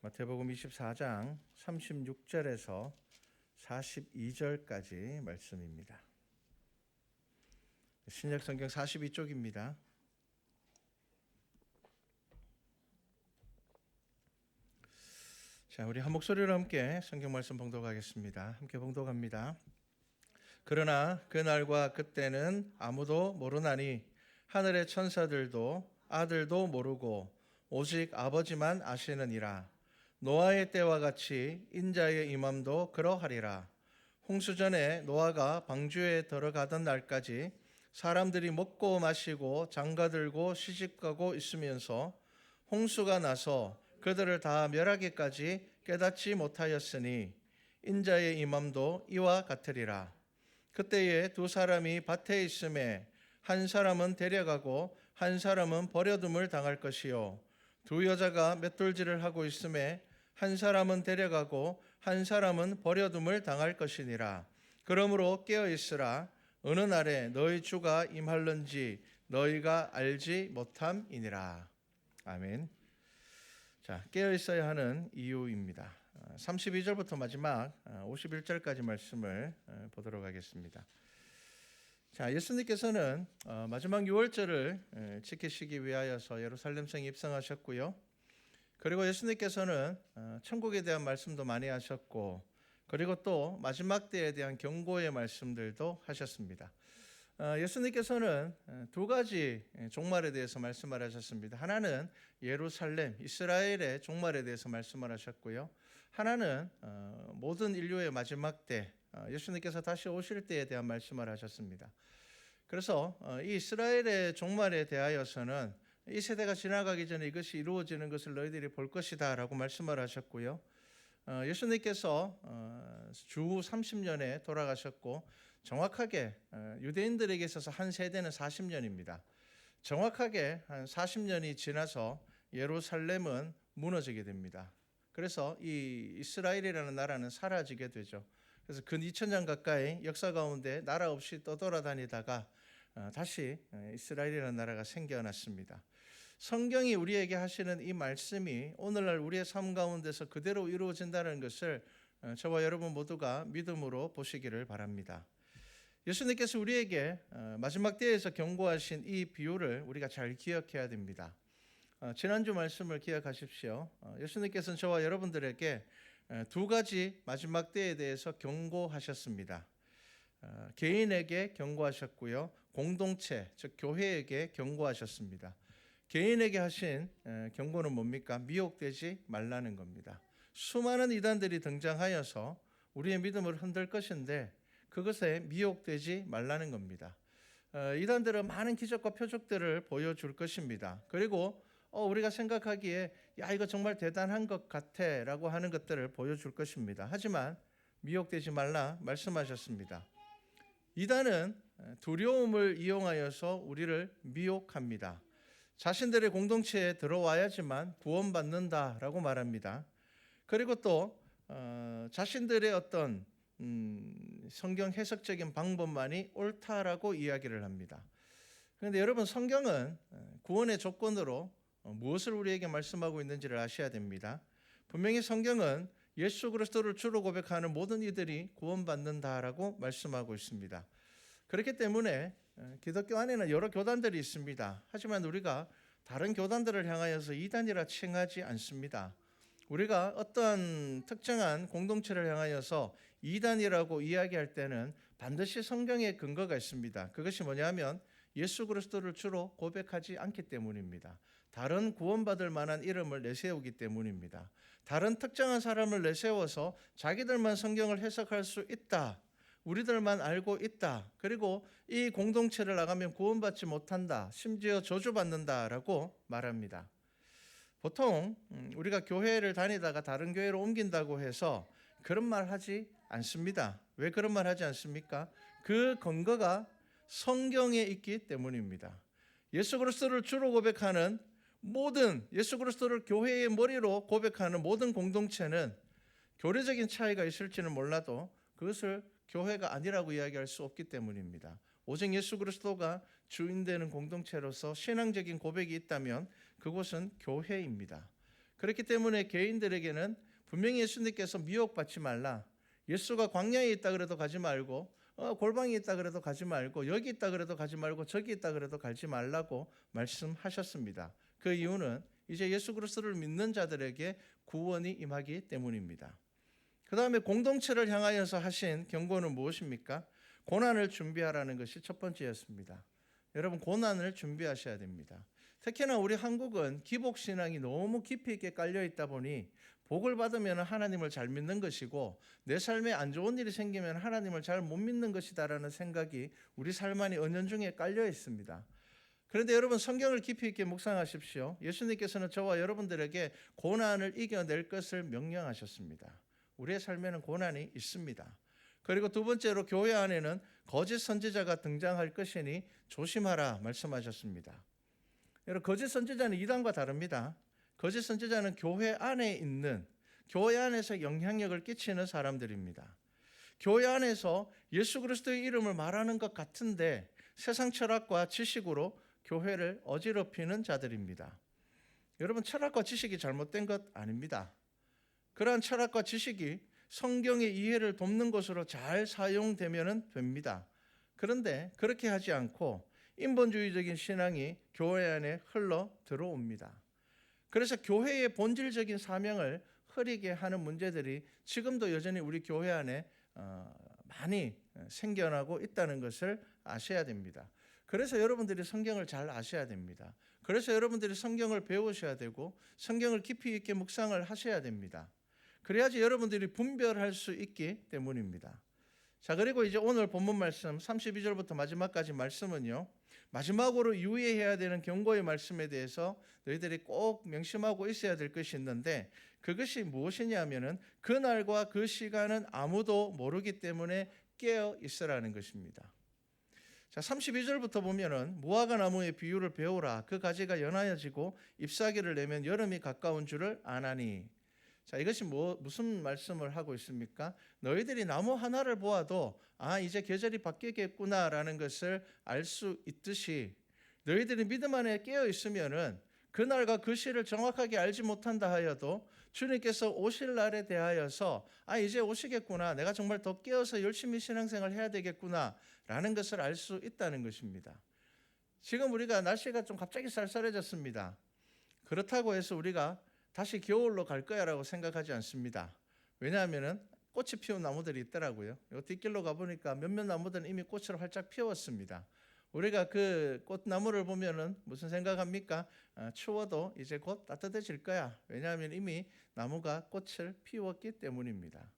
마태복음 24장 36절에서 42절까지 말씀입니다. 신약 성경 42쪽입니다. 자, 우리 한 목소리로 함께 성경 말씀 봉독하겠습니다. 함께 봉독합니다. 그러나 그날과 그때는 아무도 모르나니 하늘의 천사들도 아들도 모르고 오직 아버지만 아시느니라. 노아의 때와 같이 인자의 임함도 그러하리라. 홍수전에 노아가 방주에 들어가던 날까지 사람들이 먹고 마시고 장가들고 시집가고 있으면서 홍수가 나서 그들을 다 멸하기까지 깨닫지 못하였으니 인자의 임함도 이와 같으리라. 그때에 두 사람이 밭에 있음에 한 사람은 데려가고 한 사람은 버려둠을 당할 것이요 두 여자가 맷돌질을 하고 있음에 한 사람은 데려가고 한 사람은 버려둠을 당할 것이니라. 그러므로 깨어 있으라. 어느 날에 너희 주가 임할는지 너희가 알지 못함이니라. 아멘. 자, 깨어 있어야 하는 이유입니다. 32절부터 마지막 51절까지 말씀을 보도록 하겠습니다. 자, 예수님께서는 마지막 유월절을 지키시기 위하여서 예루살렘성에 입성하셨고요. 그리고 예수님께서는 천국에 대한 말씀도 많이 하셨고, 그리고 또 마지막 때에 대한 경고의 말씀들도 하셨습니다. 예수님께서는 두 가지 종말에 대해서 말씀을 하셨습니다. 하나는 예루살렘, 이스라엘의 종말에 대해서 말씀을 하셨고요. 하나는 모든 인류의 마지막 때, 예수님께서 다시 오실 때에 대한 말씀을 하셨습니다. 그래서 이 이스라엘의 종말에 대하여서는 이 세대가 지나가기 전에 이것이 이루어지는 것을 너희들이 볼 것이다 라고 말씀을 하셨고요. 예수님께서 주 30년에 돌아가셨고 정확하게 유대인들에게 있어서 한 세대는 40년입니다. 정확하게 한 40년이 지나서 예루살렘은 무너지게 됩니다. 그래서 이 이스라엘이라는 나라는 사라지게 되죠. 그래서 근 2000년 가까이 역사 가운데 나라 없이 떠돌아다니다가 다시 이스라엘이라는 나라가 생겨났습니다. 성경이 우리에게 하시는 이 말씀이 오늘날 우리의 삶 가운데서 그대로 이루어진다는 것을 저와 여러분 모두가 믿음으로 보시기를 바랍니다. 예수님께서 우리에게 마지막 때에서 경고하신 이 비유를 우리가 잘 기억해야 됩니다. 지난주 말씀을 기억하십시오. 예수님께서는 저와 여러분들에게 두 가지 마지막 때에 대해서 경고하셨습니다. 개인에게 경고하셨고요. 공동체, 즉 교회에게 경고하셨습니다. 개인에게 하신 경고는 뭡니까? 미혹되지 말라는 겁니다. 수많은 이단들이 등장하여서 우리의 믿음을 흔들 것인데 그것에 미혹되지 말라는 겁니다. 이단들은 많은 기적과 표적들을 보여줄 것입니다. 그리고 우리가 생각하기에 야 이거 정말 대단한 것 같아 라고 하는 것들을 보여줄 것입니다. 하지만 미혹되지 말라 말씀하셨습니다. 이단은 두려움을 이용하여서 우리를 미혹합니다. 자신들의 공동체에 들어와야지만 구원받는다라고 말합니다. 그리고 또 자신들의 어떤 성경 해석적인 방법만이 옳다라고 이야기를 합니다. 그런데 여러분 성경은 구원의 조건으로 무엇을 우리에게 말씀하고 있는지를 아셔야 됩니다. 분명히 성경은 예수 그리스도를 주로 고백하는 모든 이들이 구원받는다라고 말씀하고 있습니다. 그렇기 때문에 기독교 안에는 여러 교단들이 있습니다. 하지만 우리가 다른 교단들을 향하여서 이단이라 칭하지 않습니다. 우리가 어떠한 특정한 공동체를 향하여서 이단이라고 이야기할 때는 반드시 성경의 근거가 있습니다. 그것이 뭐냐면 예수 그리스도를 주로 고백하지 않기 때문입니다. 다른 구원받을 만한 이름을 내세우기 때문입니다. 다른 특정한 사람을 내세워서 자기들만 성경을 해석할 수 있다. 우리들만 알고 있다. 그리고 이 공동체를 나가면 구원받지 못한다. 심지어 저주받는다라고 말합니다. 보통 우리가 교회를 다니다가 다른 교회로 옮긴다고 해서 그런 말 하지 않습니다. 왜 그런 말 하지 않습니까? 그 근거가 성경에 있기 때문입니다. 예수 그리스도를 주로 고백하는 모든 예수 그리스도를 교회의 머리로 고백하는 모든 공동체는 교리적인 차이가 있을지는 몰라도 그것을 교회가 아니라고 이야기할 수 없기 때문입니다. 오직 예수 그리스도가 주인 되는 공동체로서 신앙적인 고백이 있다면 그곳은 교회입니다. 그렇기 때문에 개인들에게는 분명히 예수님께서 미혹받지 말라, 예수가 광야에 있다 그래도 가지 말고 골방에 있다 그래도 가지 말고 여기 있다 그래도 가지 말고 저기 있다 그래도 가지 말라고 말씀하셨습니다. 그 이유는 이제 예수 그리스도를 믿는 자들에게 구원이 임하기 때문입니다. 그 다음에 공동체를 향하여서 하신 경고는 무엇입니까? 고난을 준비하라는 것이 첫 번째였습니다. 여러분, 고난을 준비하셔야 됩니다. 특히나 우리 한국은 기복신앙이 너무 깊이 있게 깔려있다 보니 복을 받으면 하나님을 잘 믿는 것이고 내 삶에 안 좋은 일이 생기면 하나님을 잘 못 믿는 것이다라는 생각이 우리 삶 안에 은연중에 깔려 있습니다. 그런데 여러분, 성경을 깊이 있게 묵상하십시오. 예수님께서는 저와 여러분들에게 고난을 이겨낼 것을 명령하셨습니다. 우리의 삶에는 고난이 있습니다. 그리고 두 번째로 교회 안에는 거짓 선지자가 등장할 것이니 조심하라 말씀하셨습니다. 여러분, 거짓 선지자는 이단과 다릅니다. 거짓 선지자는 교회 안에 있는, 교회 안에서 영향력을 끼치는 사람들입니다. 교회 안에서 예수 그리스도의 이름을 말하는 것 같은데 세상 철학과 지식으로 교회를 어지럽히는 자들입니다. 여러분, 철학과 지식이 잘못된 것 아닙니다. 그러한 철학과 지식이 성경의 이해를 돕는 것으로 잘 사용되면 됩니다. 그런데 그렇게 하지 않고 인본주의적인 신앙이 교회 안에 흘러 들어옵니다. 그래서 교회의 본질적인 사명을 흐리게 하는 문제들이 지금도 여전히 우리 교회 안에 많이 생겨나고 있다는 것을 아셔야 됩니다. 그래서 여러분들이 성경을 잘 아셔야 됩니다. 그래서 여러분들이 성경을 배우셔야 되고 성경을 깊이 있게 묵상을 하셔야 됩니다. 그래야지 여러분들이 분별할 수 있기 때문입니다. 자, 그리고 이제 오늘 본문 말씀 32절부터 마지막까지 말씀은요, 마지막으로 유의해야 되는 경고의 말씀에 대해서 너희들이 꼭 명심하고 있어야 될 것이 있는데, 그것이 무엇이냐면은 그날과 그 시간은 아무도 모르기 때문에 깨어 있으라는 것입니다. 자, 32절부터 보면은 무화과 나무의 비유를 배우라. 그 가지가 연하여지고 잎사귀를 내면 여름이 가까운 줄을 아나니. 자, 이것이 무슨 말씀을 하고 있습니까? 너희들이 나무 하나를 보아도 이제 계절이 바뀌겠구나라는 것을 알 수 있듯이 너희들이 믿음 안에 깨어 있으면은 그날과 그 시를 정확하게 알지 못한다 하여도 주님께서 오실 날에 대하여서 이제 오시겠구나, 내가 정말 더 깨어서 열심히 신앙생활 해야 되겠구나라는 것을 알 수 있다는 것입니다. 지금 우리가 날씨가 좀 갑자기 쌀쌀해졌습니다. 그렇다고 해서 우리가 다시 겨울로 갈 거야라고 생각하지 않습니다. 왜냐하면 꽃이 피운 나무들이 있더라고요. 뒷길로 가보니까 몇몇 나무들은 이미 꽃을 활짝 피웠습니다. 우리가 그 꽃나무를 보면은 무슨 생각합니까? 추워도 이제 곧 따뜻해질 거야. 왜냐하면 이미 나무가 꽃을 피웠기 때문입니다.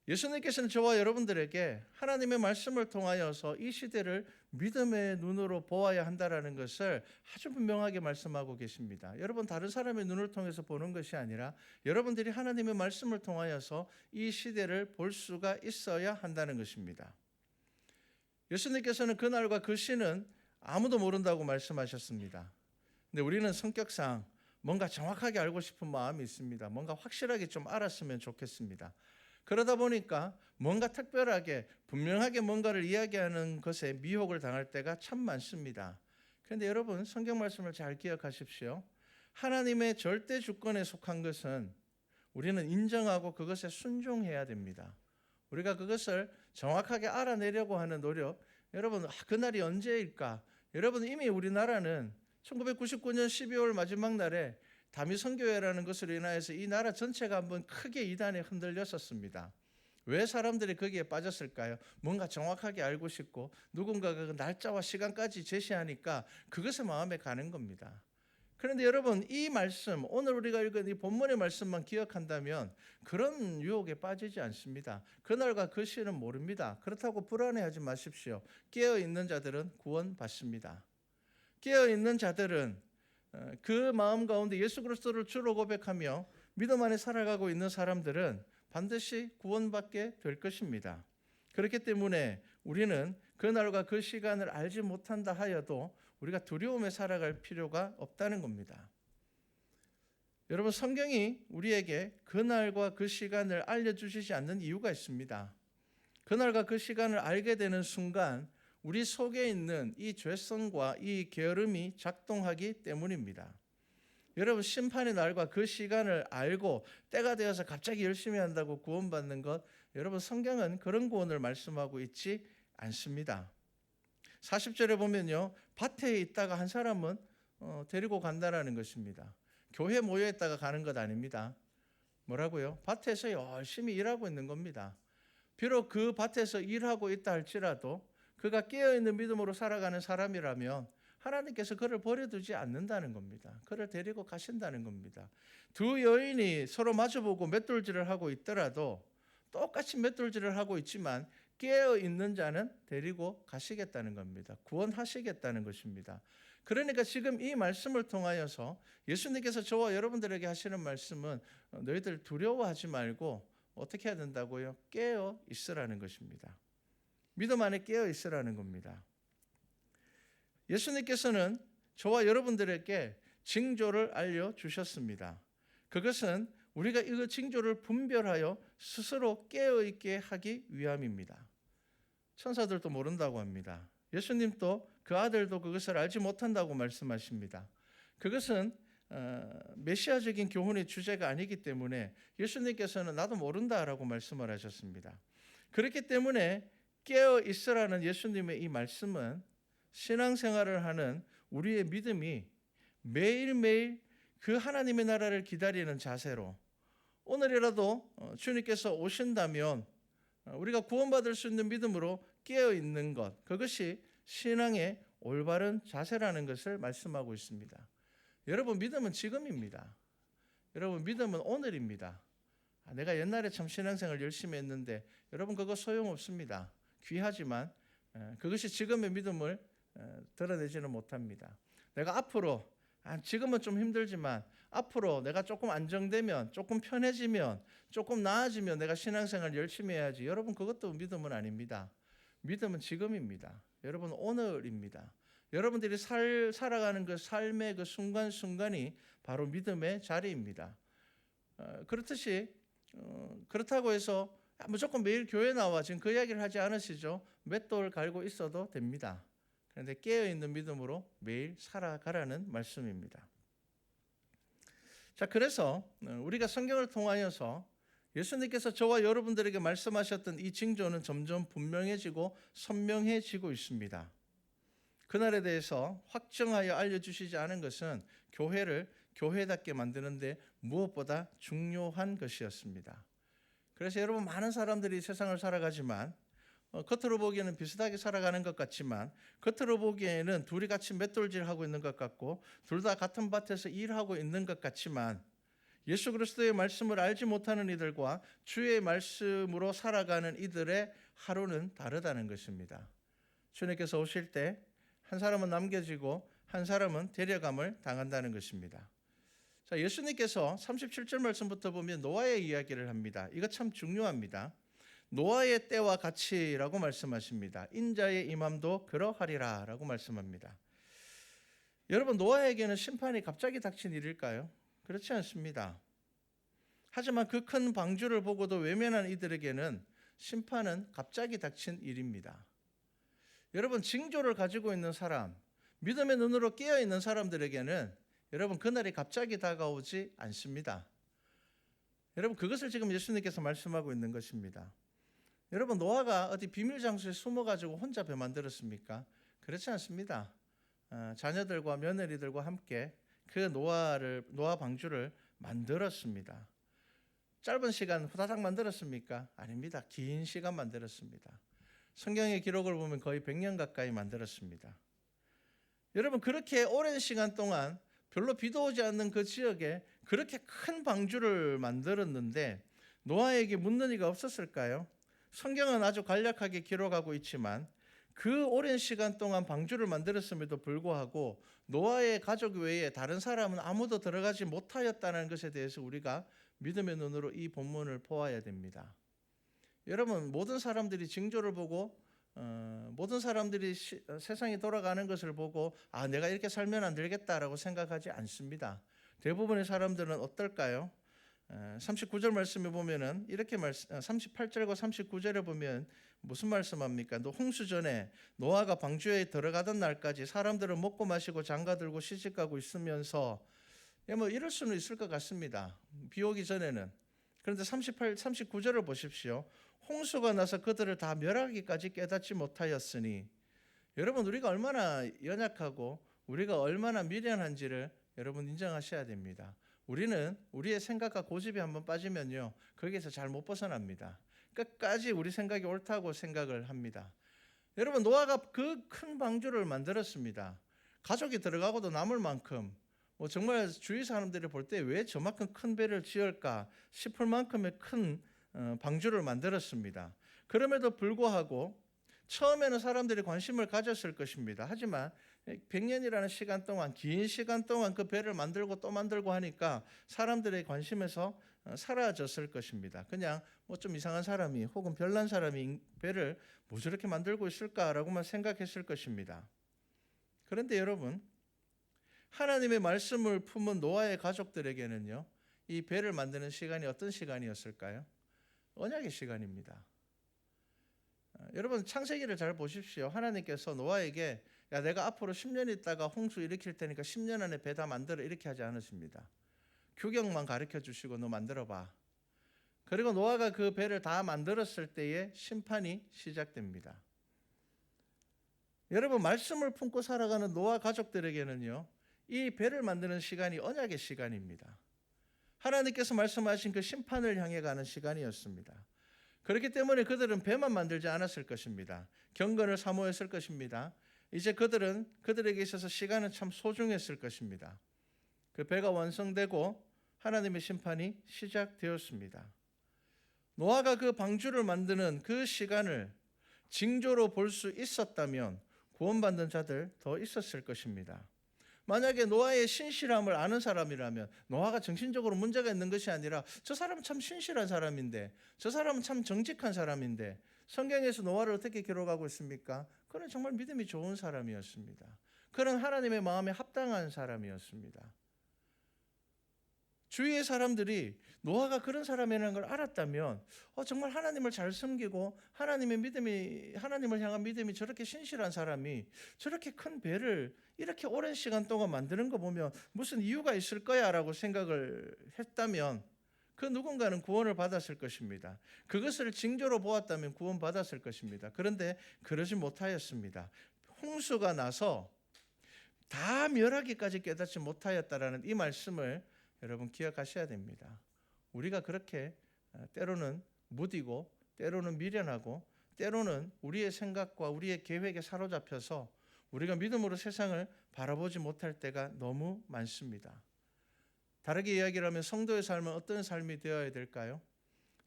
예수님께서는 저와 여러분들에게 하나님의 말씀을 통하여서 이 시대를 믿음의 눈으로 보아야 한다라는 것을 아주 분명하게 말씀하고 계십니다. 여러분, 다른 사람의 눈을 통해서 보는 것이 아니라 여러분들이 하나님의 말씀을 통하여서 이 시대를 볼 수가 있어야 한다는 것입니다. 예수님께서는 그날과 그 시는 아무도 모른다고 말씀하셨습니다. 근데 우리는 성격상 뭔가 정확하게 알고 싶은 마음이 있습니다. 뭔가 확실하게 좀 알았으면 좋겠습니다. 그러다 보니까 뭔가 특별하게 분명하게 뭔가를 이야기하는 것에 미혹을 당할 때가 참 많습니다. 그런데 여러분, 성경 말씀을 잘 기억하십시오. 하나님의 절대 주권에 속한 것은 우리는 인정하고 그것에 순종해야 됩니다. 우리가 그것을 정확하게 알아내려고 하는 노력, 여러분, 그날이 언제일까? 여러분, 이미 우리나라는 1999년 12월 마지막 날에 다미선교회라는 것으로 인하여서 이 나라 전체가 한번 크게 이단에 흔들렸었습니다. 왜 사람들이 거기에 빠졌을까요? 뭔가 정확하게 알고 싶고 누군가가 그 날짜와 시간까지 제시하니까 그것에 마음에 가는 겁니다. 그런데 여러분, 이 말씀, 오늘 우리가 읽은 이 본문의 말씀만 기억한다면 그런 유혹에 빠지지 않습니다. 그날과 그 시는 모릅니다. 그렇다고 불안해하지 마십시오. 깨어있는 자들은 구원받습니다. 깨어있는 자들은 그 마음 가운데 예수 그리스도를 주로 고백하며 믿음 안에 살아가고 있는 사람들은 반드시 구원받게 될 것입니다. 그렇기 때문에 우리는 그날과 그 시간을 알지 못한다 하여도 우리가 두려움에 살아갈 필요가 없다는 겁니다. 여러분, 성경이 우리에게 그날과 그 시간을 알려주시지 않는 이유가 있습니다. 그날과 그 시간을 알게 되는 순간 우리 속에 있는 이 죄성과 이 게으름이 작동하기 때문입니다. 여러분 심판의 날과 그 시간을 알고 때가 되어서 갑자기 열심히 한다고 구원받는 것, 여러분 성경은 그런 구원을 말씀하고 있지 않습니다. 40절에 보면요, 밭에 있다가 한 사람은 데리고 간다라는 것입니다. 교회 모여 있다가 가는 것 아닙니다. 뭐라고요? 밭에서 열심히 일하고 있는 겁니다. 비록 그 밭에서 일하고 있다 할지라도 그가 깨어있는 믿음으로 살아가는 사람이라면 하나님께서 그를 버려두지 않는다는 겁니다. 그를 데리고 가신다는 겁니다. 두 여인이 서로 마주보고 맷돌질을 하고 있더라도 똑같이 맷돌질을 하고 있지만 깨어있는 자는 데리고 가시겠다는 겁니다. 구원하시겠다는 것입니다. 그러니까 지금 이 말씀을 통하여서 예수님께서 저와 여러분들에게 하시는 말씀은 너희들 두려워하지 말고 어떻게 해야 된다고요? 깨어 있으라는 것입니다. 믿음 안에 깨어 있으라는 겁니다. 예수님께서는 저와 여러분들에게 징조를 알려주셨습니다. 그것은 우리가 이 징조를 분별하여 스스로 깨어있게 하기 위함입니다. 천사들도 모른다고 합니다. 예수님도 그 아들도 그것을 알지 못한다고 말씀하십니다. 그것은 메시아적인 교훈의 주제가 아니기 때문에 예수님께서는 나도 모른다라고 말씀을 하셨습니다. 그렇기 때문에 깨어 있으라는 예수님의 이 말씀은 신앙생활을 하는 우리의 믿음이 매일매일 그 하나님의 나라를 기다리는 자세로 오늘이라도 주님께서 오신다면 우리가 구원받을 수 있는 믿음으로 깨어 있는 것, 그것이 신앙의 올바른 자세라는 것을 말씀하고 있습니다. 여러분, 믿음은 지금입니다. 여러분, 믿음은 오늘입니다. 내가 옛날에 참 신앙생활 열심히 했는데 여러분, 그거 소용없습니다. 귀하지만 그것이 지금의 믿음을 드러내지는 못합니다. 내가 앞으로, 지금은 좀 힘들지만 앞으로 내가 조금 안정되면, 조금 편해지면, 조금 나아지면 내가 신앙생활 열심히 해야지. 여러분, 그것도 믿음은 아닙니다. 믿음은 지금입니다. 여러분, 오늘입니다. 여러분들이 살아가는 그 삶의 그 순간순간이 바로 믿음의 자리입니다. 그렇다고 해서 무조건 매일 교회 나와, 지금 그 이야기를 하지 않으시죠? 맷돌 갈고 있어도 됩니다. 그런데 깨어있는 믿음으로 매일 살아가라는 말씀입니다. 자, 그래서 우리가 성경을 통하여서 예수님께서 저와 여러분들에게 말씀하셨던 이 징조는 점점 분명해지고 선명해지고 있습니다. 그날에 대해서 확정하여 알려주시지 않은 것은 교회를 교회답게 만드는데 무엇보다 중요한 것이었습니다. 그래서 여러분, 많은 사람들이 세상을 살아가지만 겉으로 보기에는 비슷하게 살아가는 것 같지만 겉으로 보기에는 둘이 같이 맷돌질하고 있는 것 같고 둘 다 같은 밭에서 일하고 있는 것 같지만 예수 그리스도의 말씀을 알지 못하는 이들과 주의 말씀으로 살아가는 이들의 하루는 다르다는 것입니다. 주님께서 오실 때 한 사람은 남겨지고 한 사람은 데려감을 당한다는 것입니다. 자, 예수님께서 37절 말씀부터 보면 노아의 이야기를 합니다. 이거 참 중요합니다. 노아의 때와 같이라고 말씀하십니다. 인자의 임함도 그러하리라 라고 말씀합니다. 여러분, 노아에게는 심판이 갑자기 닥친 일일까요? 그렇지 않습니다. 하지만 그 큰 방주를 보고도 외면한 이들에게는 심판은 갑자기 닥친 일입니다. 여러분, 징조를 가지고 있는 사람, 믿음의 눈으로 깨어있는 사람들에게는 여러분, 그날이 갑자기 다가오지 않습니다. 여러분, 그것을 지금 예수님께서 말씀하고 있는 것입니다. 여러분, 노아가 어디 비밀 장소에 숨어가지고 혼자 배 만들었습니까? 그렇지 않습니다. 자녀들과 며느리들과 함께 그 노아 방주를 만들었습니다. 짧은 시간 후다닥 만들었습니까? 아닙니다. 긴 시간 만들었습니다. 성경의 기록을 보면 거의 100년 가까이 만들었습니다. 여러분, 그렇게 오랜 시간 동안 별로 비도 오지 않는 그 지역에 그렇게 큰 방주를 만들었는데 노아에게 묻는 이가 없었을까요? 성경은 아주 간략하게 기록하고 있지만 그 오랜 시간 동안 방주를 만들었음에도 불구하고 노아의 가족 외에 다른 사람은 아무도 들어가지 못하였다는 것에 대해서 우리가 믿음의 눈으로 이 본문을 보아야 됩니다. 여러분, 모든 사람들이 징조를 보고 모든 사람들이 세상이 돌아가는 것을 보고 내가 이렇게 살면 안 되겠다라고 생각하지 않습니다. 대부분의 사람들은 어떨까요? 39절 말씀에 보면은 이렇게 38절과 39절에 보면 무슨 말씀합니까? 홍수 전에 노아가 방주에 들어가던 날까지 사람들은 먹고 마시고 장가들고 시집가고 있으면서 뭐 이럴 수는 있을 것 같습니다. 비 오기 전에는. 그런데 39절을 보십시오. 홍수가 나서 그들을 다 멸하기까지 깨닫지 못하였으니. 여러분, 우리가 얼마나 연약하고 우리가 얼마나 미련한지를 여러분 인정하셔야 됩니다. 우리는 우리의 생각과 고집이 한번 빠지면요, 거기에서 잘 못 벗어납니다. 끝까지 우리 생각이 옳다고 생각을 합니다. 여러분, 노아가 그 큰 방주를 만들었습니다. 가족이 들어가고도 남을 만큼, 정말 주위 사람들이 볼 때 왜 저만큼 큰 배를 지을까 싶을 만큼의 큰 방주를 만들었습니다. 그럼에도 불구하고 처음에는 사람들이 관심을 가졌을 것입니다. 하지만 100년이라는 시간 동안, 긴 시간 동안 그 배를 만들고 또 만들고 하니까 사람들의 관심에서 사라졌을 것입니다. 그냥 좀 이상한 사람이 혹은 별난 사람이 배를 뭐 저렇게 만들고 있을까라고만 생각했을 것입니다. 그런데 여러분, 하나님의 말씀을 품은 노아의 가족들에게는요, 이 배를 만드는 시간이 어떤 시간이었을까요? 언약의 시간입니다. 여러분, 창세기를 잘 보십시오. 하나님께서 노아에게 야, 내가 앞으로 10년 있다가 홍수 일으킬 테니까 10년 안에 배 다 만들어, 이렇게 하지 않으십니다. 규격만 가르쳐 주시고 너 만들어 봐. 그리고 노아가 그 배를 다 만들었을 때에 심판이 시작됩니다. 여러분, 말씀을 품고 살아가는 노아 가족들에게는요, 이 배를 만드는 시간이 언약의 시간입니다. 하나님께서 말씀하신 그 심판을 향해 가는 시간이었습니다. 그렇기 때문에 그들은 배만 만들지 않았을 것입니다. 경건을 사모했을 것입니다. 이제 그들에게 있어서 시간은 참 소중했을 것입니다. 그 배가 완성되고 하나님의 심판이 시작되었습니다. 노아가 그 방주를 만드는 그 시간을 징조로 볼 수 있었다면 구원받는 자들 더 있었을 것입니다. 만약에 노아의 신실함을 아는 사람이라면, 노아가 정신적으로 문제가 있는 것이 아니라 저 사람은 참 신실한 사람인데, 저 사람은 참 정직한 사람인데, 성경에서 노아를 어떻게 기록하고 있습니까? 그는 정말 믿음이 좋은 사람이었습니다. 그는 하나님의 마음에 합당한 사람이었습니다. 주위의 사람들이 노아가 그런 사람이라는 걸 알았다면 정말 하나님을 잘 섬기고 하나님을 향한 믿음이 저렇게 신실한 사람이 저렇게 큰 배를 이렇게 오랜 시간 동안 만드는 거 보면 무슨 이유가 있을 거야 라고 생각을 했다면 그 누군가는 구원을 받았을 것입니다. 그것을 징조로 보았다면 구원받았을 것입니다. 그런데 그러지 못하였습니다. 홍수가 나서 다 멸하기까지 깨닫지 못하였다라는 이 말씀을 여러분 기억하셔야 됩니다. 우리가 그렇게 때로는 무디고 때로는 미련하고 때로는 우리의 생각과 우리의 계획에 사로잡혀서 우리가 믿음으로 세상을 바라보지 못할 때가 너무 많습니다. 다르게 이야기를 하면 성도의 삶은 어떤 삶이 되어야 될까요?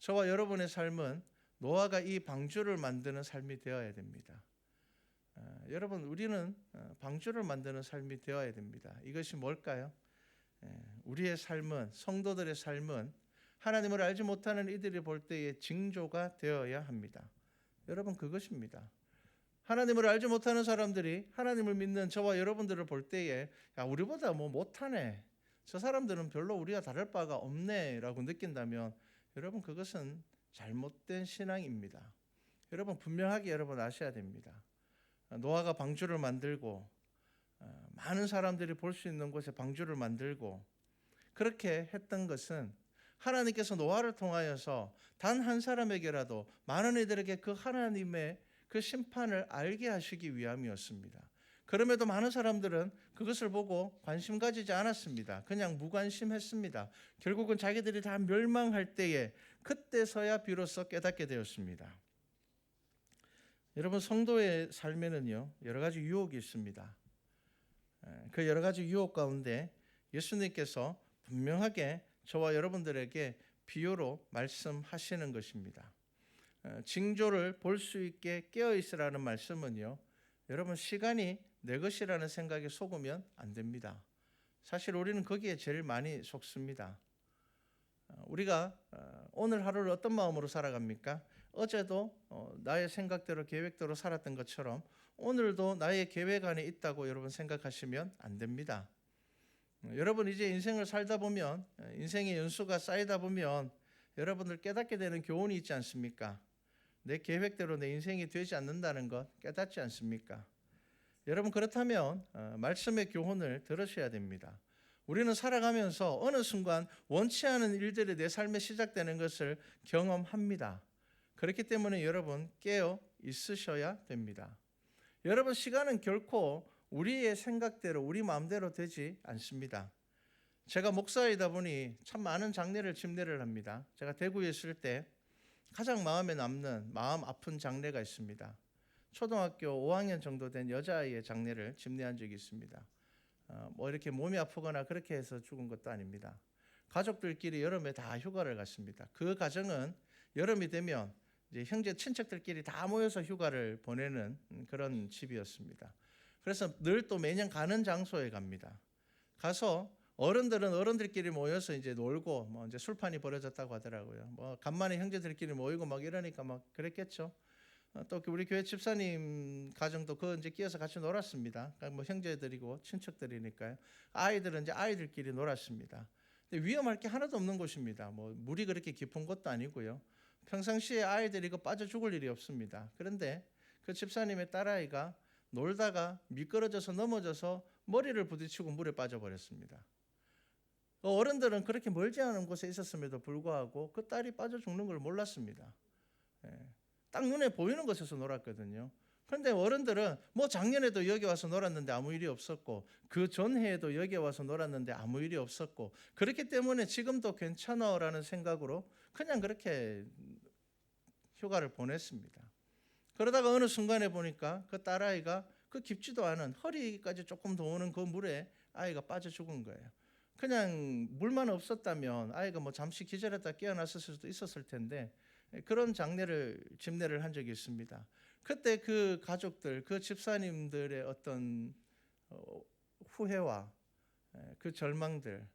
저와 여러분의 삶은 노아가 이 방주를 만드는 삶이 되어야 됩니다. 여러분, 우리는 방주를 만드는 삶이 되어야 됩니다. 이것이 뭘까요? 우리의 삶은, 성도들의 삶은 하나님을 알지 못하는 이들이 볼 때의 징조가 되어야 합니다. 여러분, 그것입니다. 하나님을 알지 못하는 사람들이 하나님을 믿는 저와 여러분들을 볼 때에 야, 우리보다 뭐 못하네, 저 사람들은 별로 우리가 다를 바가 없네 라고 느낀다면 여러분, 그것은 잘못된 신앙입니다. 여러분, 분명하게 여러분 아셔야 됩니다. 노아가 방주를 만들고 많은 사람들이 볼 수 있는 곳에 방주를 만들고 그렇게 했던 것은 하나님께서 노아를 통하여서 단 한 사람에게라도 많은 이들에게 그 하나님의 그 심판을 알게 하시기 위함이었습니다. 그럼에도 많은 사람들은 그것을 보고 관심 가지지 않았습니다. 그냥 무관심했습니다. 결국은 자기들이 다 멸망할 때에 그때서야 비로소 깨닫게 되었습니다. 여러분, 성도의 삶에는요, 여러 가지 유혹이 있습니다. 그 여러 가지 유혹 가운데 예수님께서 분명하게 저와 여러분들에게 비유로 말씀하시는 것입니다. 징조를 볼 수 있게 깨어 있으라는 말씀은요, 여러분, 시간이 내 것이라는 생각에 속으면 안 됩니다. 사실 우리는 거기에 제일 많이 속습니다. 우리가 오늘 하루를 어떤 마음으로 살아갑니까? 어제도 나의 생각대로 계획대로 살았던 것처럼 오늘도 나의 계획 안에 있다고 여러분 생각하시면 안 됩니다. 여러분, 이제 인생을 살다 보면, 인생의 연수가 쌓이다 보면 여러분들 깨닫게 되는 교훈이 있지 않습니까? 내 계획대로 내 인생이 되지 않는다는 것 깨닫지 않습니까? 여러분, 그렇다면 말씀의 교훈을 들으셔야 됩니다. 우리는 살아가면서 어느 순간 원치 않은 일들이 내 삶에 시작되는 것을 경험합니다. 그렇기 때문에 여러분 깨어 있으셔야 됩니다. 여러분 시간은 결코 우리의 생각대로 우리 마음대로 되지 않습니다. 제가 목사이다 보니 참 많은 장례를 집례를 합니다. 제가 대구에 있을 때 가장 마음에 남는 마음 아픈 장례가 있습니다. 초등학교 5학년 정도 된 여자아이의 장례를 집례한 적이 있습니다. 뭐 이렇게 몸이 아프거나 그렇게 해서 죽은 것도 아닙니다. 가족들끼리 여름에 다 휴가를 갔습니다. 그 가정은 여름이 되면 이제 형제 친척들끼리 다 모여서 휴가를 보내는 그런 집이었습니다. 그래서 늘 또 매년 가는 장소에 갑니다. 가서 어른들은 어른들끼리 모여서 이제 놀고 뭐 이제 술판이 벌어졌다고 하더라고요. 뭐 간만에 형제들끼리 모이고 막 이러니까 막 그랬겠죠. 또 우리 교회 집사님 가정도 그 이제 끼어서 같이 놀았습니다. 그러니까 뭐 형제들이고 친척들이니까요. 아이들은 이제 아이들끼리 놀았습니다. 근데 위험할 게 하나도 없는 곳입니다. 뭐 물이 그렇게 깊은 것도 아니고요. 평상시에 아이들이 이거 빠져 죽을 일이 없습니다. 그런데 그 집사님의 딸아이가 놀다가 미끄러져서 넘어져서 머리를 부딪히고 물에 빠져버렸습니다. 어른들은 그렇게 멀지 않은 곳에 있었음에도 불구하고 그 딸이 빠져 죽는 걸 몰랐습니다. 딱 눈에 보이는 곳에서 놀았거든요. 그런데 어른들은 뭐 작년에도 여기 와서 놀았는데 아무 일이 없었고 그 전해에도 여기 와서 놀았는데 아무 일이 없었고 그렇기 때문에 지금도 괜찮아라는 생각으로 그냥 그렇게 휴가를 보냈습니다. 그러다가 어느 순간에 보니까 그 딸아이가 그 깊지도 않은 허리까지 조금 더 오는 그 물에 아이가 빠져 죽은 거예요. 그냥 물만 없었다면 아이가 뭐 잠시 기절했다 깨어났을 수도 있었을 텐데 그런 집례를 한 적이 있습니다. 그때 그 가족들, 그 집사님들의 어떤 후회와 그 절망들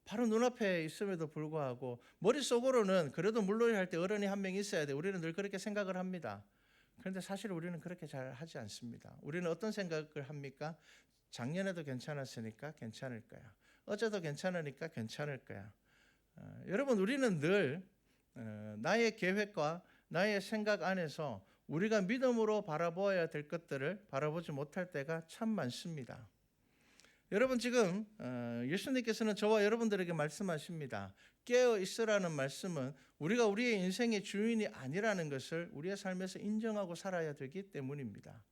바로 눈앞에 있음에도 불구하고 머릿속으로는 그래도 물놀이 할 때 어른이 한 명 있어야 돼. 우리는 늘 그렇게 생각을 합니다. 그런데 사실 우리는 그렇게 잘 하지 않습니다. 우리는 어떤 생각을 합니까? 작년에도 괜찮았으니까 괜찮을 거야. 어제도 괜찮으니까 괜찮을 거야. 여러분 우리는 늘 나의 계획과 나의 생각 안에서 우리가 믿음으로 바라보아야 될 것들을 바라보지 못할 때가 참 많습니다. 여러분 지금 예수님께서는 저와 여러분들에게 말씀하십니다. 깨어 있으라는 말씀은 우리가 우리의 인생의 주인이 아니라는 것을 우리의 삶에서 인정하고 살아야 되기 때문입니다.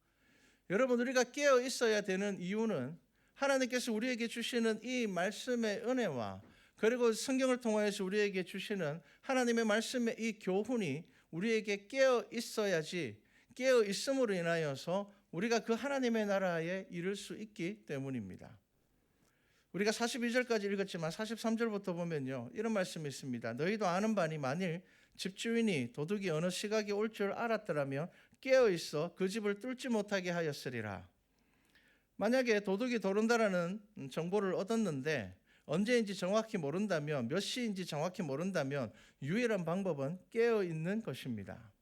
여러분 우리가 깨어 있어야 되는 이유는 하나님께서 우리에게 주시는 이 말씀의 은혜와 그리고 성경을 통하여서 우리에게 주시는 하나님의 말씀의 이 교훈이 우리에게 깨어 있어야지 깨어 있음으로 인하여서 우리가 그 하나님의 나라에 이를 수 있기 때문입니다. 우리가 42절까지 읽었지만 43절부터 보면요. 이런 말씀이 있습니다. 너희도 아는 바니 만일 집주인이 도둑이 어느 시각에 올 줄 알았더라면 깨어 있어 그 집을 뚫지 못하게 하였으리라. 만약에 도둑이 들어온다라는 정보를 얻었는데 언제인지 정확히 모른다면 몇 시인지 정확히 모른다면 유일한 방법은 깨어 있는 것입니다.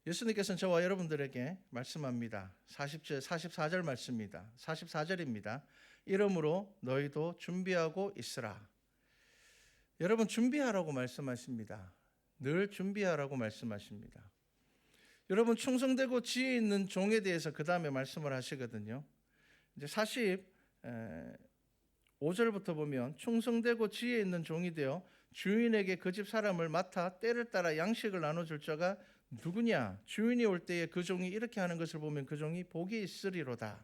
예수님께서는 저와 여러분들에게 말씀합니다. 44절 말씀입니다. 44절입니다. 이러므로 너희도 준비하고 있으라. 여러분 준비하라고 말씀하십니다. 늘 준비하라고 말씀하십니다. 여러분 충성되고 지혜 있는 종에 대해서 그 다음에 말씀을 하시거든요. 이제 45절부터 보면 충성되고 지혜 있는 종이 되어 주인에게 그 집 사람을 맡아 때를 따라 양식을 나눠줄 자가 누구냐? 주인이 올 때에 그 종이 이렇게 하는 것을 보면 그 종이 복이 있으리로다.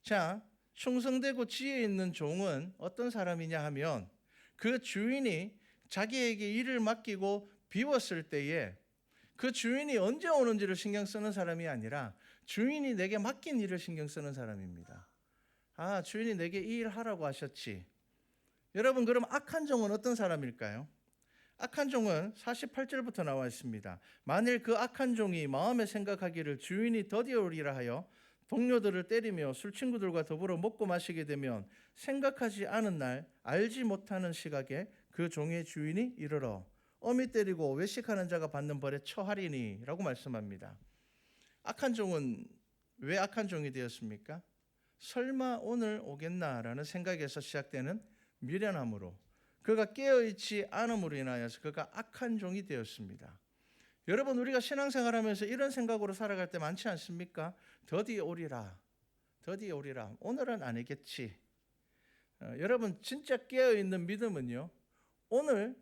자, 충성되고 지혜 있는 종은 어떤 사람이냐 하면 그 주인이 자기에게 일을 맡기고 비웠을 때에 그 주인이 언제 오는지를 신경 쓰는 사람이 아니라 주인이 내게 맡긴 일을 신경 쓰는 사람입니다. 아, 주인이 내게 이 일 하라고 하셨지. 여러분 그럼 악한 종은 어떤 사람일까요? 악한 종은 48절부터 나와 있습니다. 만일 그 악한 종이 마음에 생각하기를 주인이 더디오리라 하여 동료들을 때리며 술친구들과 더불어 먹고 마시게 되면 생각하지 않은 날 알지 못하는 시각에 그 종의 주인이 이르러 어미 때리고 외식하는 자가 받는 벌에 처하리니 라고 말씀합니다. 악한 종은 왜 악한 종이 되었습니까? 설마 오늘 오겠나라는 생각에서 시작되는 미련함으로 그가 깨어있지 않음으로 인하여서 그가 악한 종이 되었습니다. 여러분 우리가 신앙생활하면서 이런 생각으로 살아갈 때 많지 않습니까? 더디 오리라 오늘은 아니겠지. 여러분 진짜 깨어있는 믿음은요, 오늘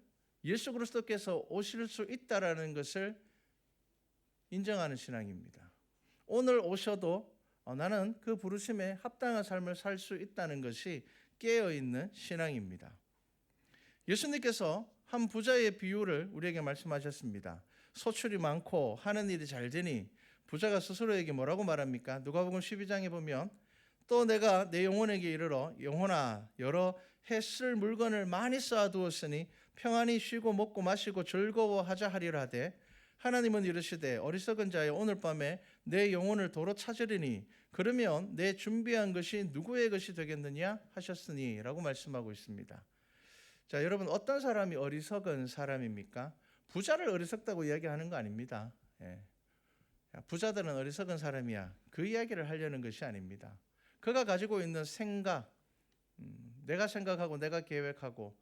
예수 그리스도께서 오실 수 있다라는 것을 인정하는 신앙입니다. 오늘 오셔도 나는 그 부르심에 합당한 삶을 살 수 있다는 것이 깨어있는 신앙입니다. 예수님께서 한 부자의 비유를 우리에게 말씀하셨습니다. 소출이 많고 하는 일이 잘 되니 부자가 스스로에게 뭐라고 말합니까? 누가복음 12장에 보면 또 내가 내 영혼에게 이르러 영혼아 여러 해 쓸 물건을 많이 쌓아두었으니 평안히 쉬고 먹고 마시고 즐거워하자 하리라 하되 하나님은 이르시되 어리석은 자여 오늘 밤에 내 영혼을 도로 찾으리니 그러면 내 준비한 것이 누구의 것이 되겠느냐 하셨으니 라고 말씀하고 있습니다. 자, 여러분 어떤 사람이 어리석은 사람입니까? 부자를 어리석다고 이야기하는 거 아닙니다. 부자들은 어리석은 사람이야, 그 이야기를 하려는 것이 아닙니다. 그가 가지고 있는 생각, 내가 생각하고 내가 계획하고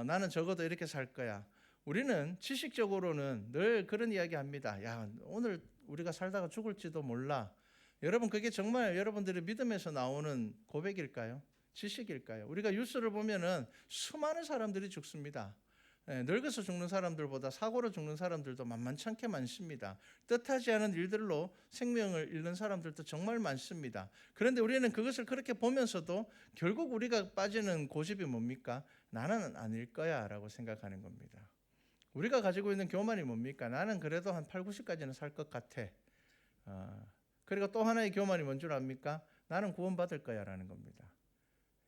나는 적어도 이렇게 살 거야. 우리는 지식적으로는 늘 그런 이야기 합니다. 야, 오늘 우리가 살다가 죽을지도 몰라. 여러분 그게 정말 여러분들의 믿음에서 나오는 고백일까요? 지식일까요? 우리가 뉴스를 보면은 수많은 사람들이 죽습니다. 늙어서 죽는 사람들보다 사고로 죽는 사람들도 만만찮게 많습니다. 뜻하지 않은 일들로 생명을 잃는 사람들도 정말 많습니다. 그런데 우리는 그것을 그렇게 보면서도 결국 우리가 빠지는 고집이 뭡니까? 나는 아닐 거야 라고 생각하는 겁니다. 우리가 가지고 있는 교만이 뭡니까? 나는 그래도 한 8, 90까지는 살 것 같아. 그리고 또 하나의 교만이 뭔 줄 압니까? 나는 구원받을 거야 라는 겁니다.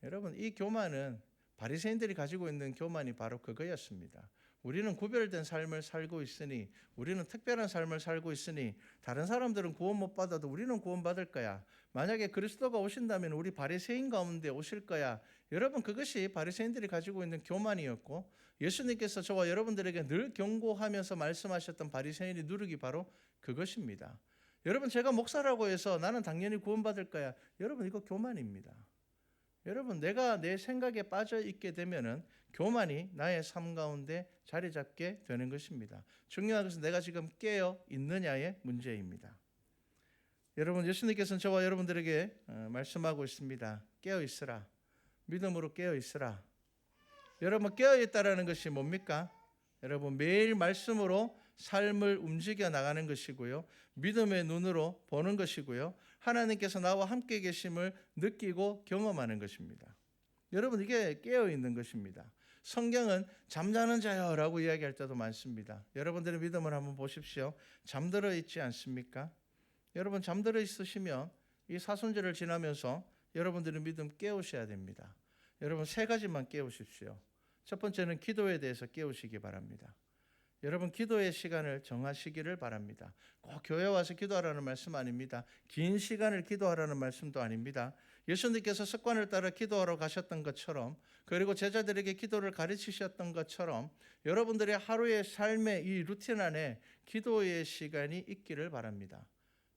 여러분 이 교만은 바리새인들이 가지고 있는 교만이 바로 그거였습니다. 우리는 구별된 삶을 살고 있으니, 우리는 특별한 삶을 살고 있으니 다른 사람들은 구원 못 받아도 우리는 구원받을 거야. 만약에 그리스도가 오신다면 우리 바리새인 가운데 오실 거야. 여러분 그것이 바리새인들이 가지고 있는 교만이었고, 예수님께서 저와 여러분들에게 늘 경고하면서 말씀하셨던 바리새인이 누르기 바로 그것입니다. 여러분 제가 목사라고 해서 나는 당연히 구원받을 거야. 여러분 이거 교만입니다. 여러분 내가 내 생각에 빠져 있게 되면은 교만이 나의 삶 가운데 자리 잡게 되는 것입니다. 중요한 것은 내가 지금 깨어 있느냐의 문제입니다. 여러분 예수님께서는 저와 여러분들에게 말씀하고 있습니다. 깨어 있으라. 믿음으로 깨어 있으라. 여러분 깨어 있다라는 것이 뭡니까? 여러분 매일 말씀으로 삶을 움직여 나가는 것이고요. 믿음의 눈으로 보는 것이고요. 하나님께서 나와 함께 계심을 느끼고 경험하는 것입니다. 여러분 이게 깨어 있는 것입니다. 성경은 잠자는 자여라고 이야기할 때도 많습니다. 여러분들의 믿음을 한번 보십시오. 잠들어 있지 않습니까? 여러분 잠들어 있으시면 이 사순절을 지나면서 여러분들의 믿음 깨우셔야 됩니다. 여러분 세 가지만 깨우십시오. 첫 번째는 기도에 대해서 깨우시기 바랍니다. 여러분 기도의 시간을 정하시기를 바랍니다. 꼭 교회 와서 기도하라는 말씀 아닙니다. 긴 시간을 기도하라는 말씀도 아닙니다. 예수님께서 습관을 따라 기도하러 가셨던 것처럼, 그리고 제자들에게 기도를 가르치셨던 것처럼 여러분들의 하루의 삶의 이 루틴 안에 기도의 시간이 있기를 바랍니다.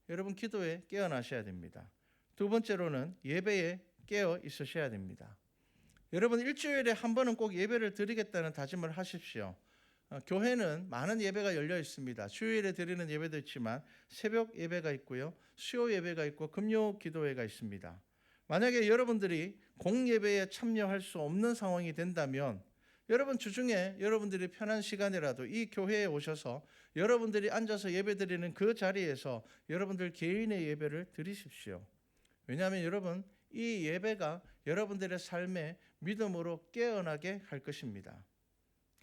여러분 기도에 깨어나셔야 됩니다. 두 번째로는 예배에 깨어 있으셔야 됩니다. 여러분 일주일에 한 번은 꼭 예배를 드리겠다는 다짐을 하십시오. 교회는 많은 예배가 열려 있습니다. 수요일에 드리는 예배도 있지만 새벽 예배가 있고요, 수요 예배가 있고 금요 기도회가 있습니다. 만약에 여러분들이 공예배에 참여할 수 없는 상황이 된다면 여러분 주중에 여러분들이 편한 시간이라도 이 교회에 오셔서 여러분들이 앉아서 예배 드리는 그 자리에서 여러분들 개인의 예배를 드리십시오. 왜냐하면 여러분 이 예배가 여러분들의 삶에 믿음으로 깨어나게 할 것입니다.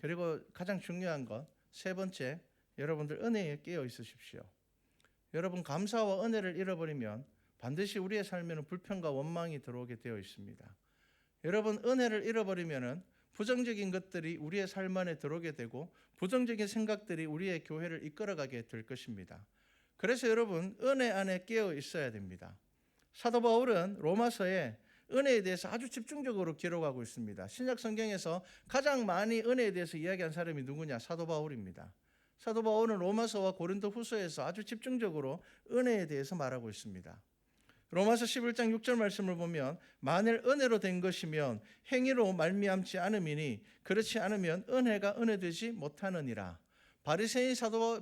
그리고 가장 중요한 것, 세 번째, 여러분들 은혜에 깨어 있으십시오. 여러분 감사와 은혜를 잃어버리면 반드시 우리의 삶에는 불평과 원망이 들어오게 되어 있습니다. 여러분 은혜를 잃어버리면 부정적인 것들이 우리의 삶 안에 들어오게 되고 부정적인 생각들이 우리의 교회를 이끌어가게 될 것입니다. 그래서 여러분 은혜 안에 깨어 있어야 됩니다. 사도 바울은 로마서에 은혜에 대해서 아주 집중적으로 기록하고 있습니다. 신약 성경에서 가장 많이 은혜에 대해서 이야기한 사람이 누구냐? 사도 바울입니다. 사도 바울은 로마서와 고린도 후서에서 아주 집중적으로 은혜에 대해서 말하고 있습니다. 로마서 11장 6절 말씀을 보면 만일 은혜로 된 것이면 행위로 말미암지 않음이니 그렇지 않으면 은혜가 은혜되지 못하느니라.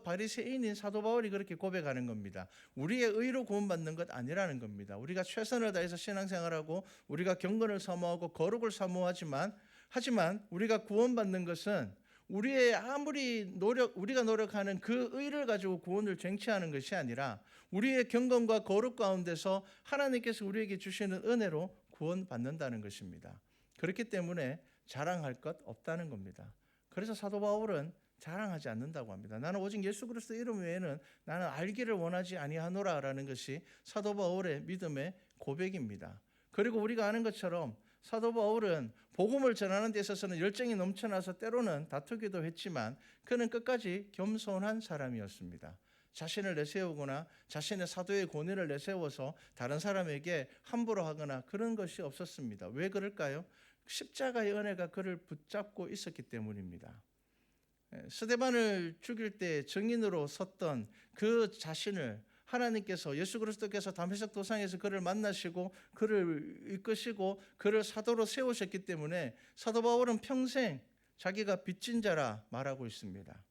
바리새인인 사도 바울이 그렇게 고백하는 겁니다. 우리의 의로 구원받는 것 아니라는 겁니다. 우리가 최선을 다해서 신앙생활하고 우리가 경건을 사모하고 거룩을 사모하지만 우리가 구원받는 것은 우리의 우리가 노력하는 그 의를 가지고 구원을 쟁취하는 것이 아니라 우리의 경건과 거룩 가운데서 하나님께서 우리에게 주시는 은혜로 구원받는다는 것입니다. 그렇기 때문에 자랑할 것 없다는 겁니다. 그래서 사도 바울은 자랑하지 않는다고 합니다. 나는 오직 예수 그리스도 이름 외에는 나는 알기를 원하지 아니하노라라는 것이 사도 바울의 믿음의 고백입니다. 그리고 우리가 아는 것처럼 사도 바울은 복음을 전하는 데 있어서는 열정이 넘쳐나서 때로는 다투기도 했지만 그는 끝까지 겸손한 사람이었습니다. 자신을 내세우거나 자신의 사도의 권위를 내세워서 다른 사람에게 함부로 하거나 그런 것이 없었습니다. 왜 그럴까요? 십자가의 은혜가 그를 붙잡고 있었기 때문입니다. 스데반을 죽일 때 증인으로 섰던 그 자신을 하나님께서 예수 그리스도께서 다메섹 도상에서 그를 만나시고 그를 이끄시고 그를 사도로 세우셨기 때문에 사도 바울은 평생 자기가 빚진 자라 말하고 있습니다.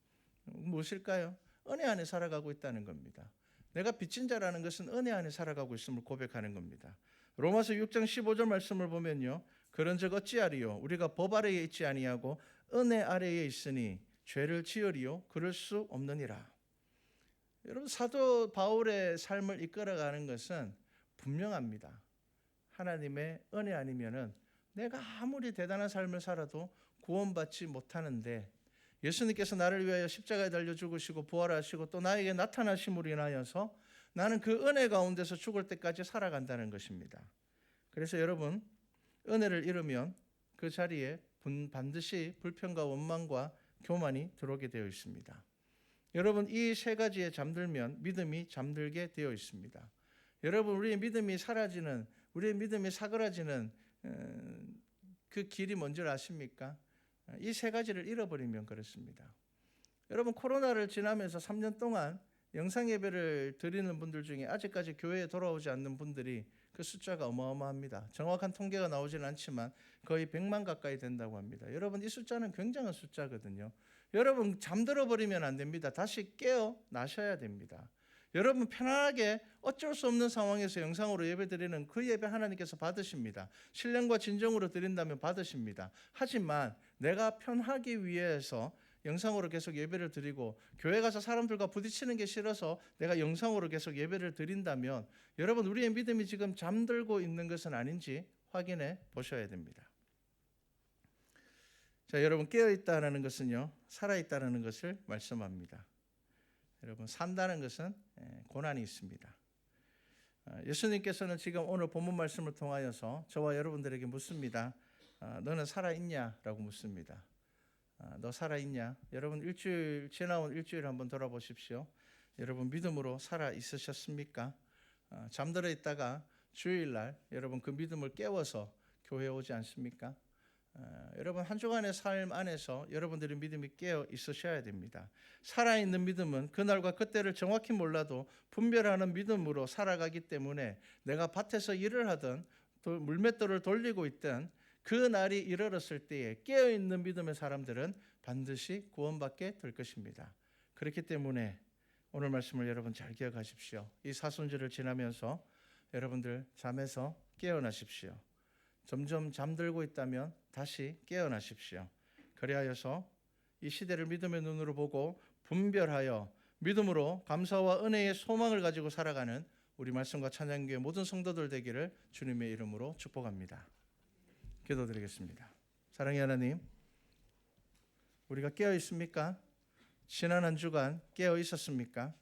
무엇일까요? 은혜 안에 살아가고 있다는 겁니다. 내가 빚진 자라는 것은 은혜 안에 살아가고 있음을 고백하는 겁니다. 로마서 6장 15절 말씀을 보면요. 그런즉 어찌하리요? 우리가 법 아래에 있지 아니하고 은혜 아래에 있으니 죄를 지으리요? 그럴 수 없느니라. 여러분, 사도 바울의 삶을 이끌어가는 것은 분명합니다. 하나님의 은혜 아니면은 내가 아무리 대단한 삶을 살아도 구원받지 못하는데 예수님께서 나를 위하여 십자가에 달려 죽으시고 부활하시고 또 나에게 나타나심으로 인하여서 나는 그 은혜 가운데서 죽을 때까지 살아간다는 것입니다. 그래서 여러분, 은혜를 잃으면 그 자리에 반드시 불평과 원망과 교만이 들어오게 되어 있습니다. 여러분, 이 세 가지에 잠들면 믿음이 잠들게 되어 있습니다. 여러분, 우리의 믿음이 사라지는, 우리의 믿음이 사그라지는 그 길이 뭔지 아십니까? 이 세 가지를 잃어버리면 그렇습니다. 여러분, 코로나를 지나면서 3년 동안 영상 예배를 드리는 분들 중에 아직까지 교회에 돌아오지 않는 분들이 그 숫자가 어마어마합니다. 정확한 통계가 나오지는 않지만 거의 100만 가까이 된다고 합니다. 여러분, 이 숫자는 굉장한 숫자거든요. 여러분, 잠들어 버리면 안 됩니다. 다시 깨어나셔야 됩니다. 여러분, 편안하게 어쩔 수 없는 상황에서 영상으로 예배드리는 그 예배 하나님께서 받으십니다. 신령과 진정으로 드린다면 받으십니다. 하지만 내가 편하기 위해서 영상으로 계속 예배를 드리고 교회 가서 사람들과 부딪히는 게 싫어서 내가 영상으로 계속 예배를 드린다면 여러분, 우리의 믿음이 지금 잠들고 있는 것은 아닌지 확인해 보셔야 됩니다. 자, 여러분, 깨어있다는 것은요, 살아있다는 것을 말씀합니다. 여러분, 산다는 것은 고난이 있습니다. 예수님께서는 지금 오늘 본문 말씀을 통하여서 저와 여러분들에게 묻습니다. 너는 살아있냐라고 묻습니다. 너 살아있냐? 여러분, 지나온 일주일 한번 돌아보십시오. 여러분, 믿음으로 살아 있으셨습니까? 잠들어 있다가 주일날 여러분 그 믿음을 깨워서 교회에 오지 않습니까? 여러분, 한 주간의 삶 안에서 여러분들의 믿음이 깨어 있으셔야 됩니다. 살아있는 믿음은 그날과 그때를 정확히 몰라도 분별하는 믿음으로 살아가기 때문에 내가 밭에서 일을 하든 물맷돌을 돌리고 있든 그 날이 이르렀을 때에 깨어있는 믿음의 사람들은 반드시 구원받게 될 것입니다. 그렇기 때문에 오늘 말씀을 여러분 잘 기억하십시오. 이 사순절을 지나면서 여러분들 잠에서 깨어나십시오. 점점 잠들고 있다면 다시 깨어나십시오. 그리하여서 이 시대를 믿음의 눈으로 보고 분별하여 믿음으로 감사와 은혜의 소망을 가지고 살아가는 우리 말씀과 찬양교회 모든 성도들 되기를 주님의 이름으로 축복합니다. 기도드리겠습니다. 사랑의 하나님, 우리가 깨어 있습니까? 지난 한 주간 깨어 있었습니까?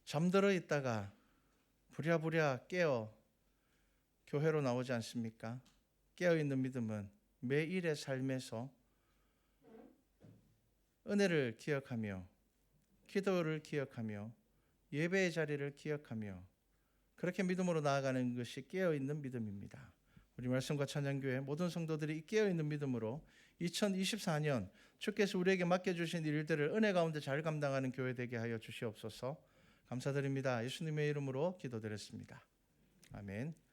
잠들어 있다가 부랴부랴 깨어 교회로 나오지 않습니까? 깨어있는 믿음은 매일의 삶에서 은혜를 기억하며 기도를 기억하며 예배의 자리를 기억하며 그렇게 믿음으로 나아가는 것이 깨어있는 믿음입니다. 우리 말씀과 찬양교회 모든 성도들이 깨어있는 믿음으로 2024년 주께서 우리에게 맡겨주신 일들을 은혜 가운데 잘 감당하는 교회 되게 하여 주시옵소서. 감사드립니다. 예수님의 이름으로 기도드렸습니다. 아멘.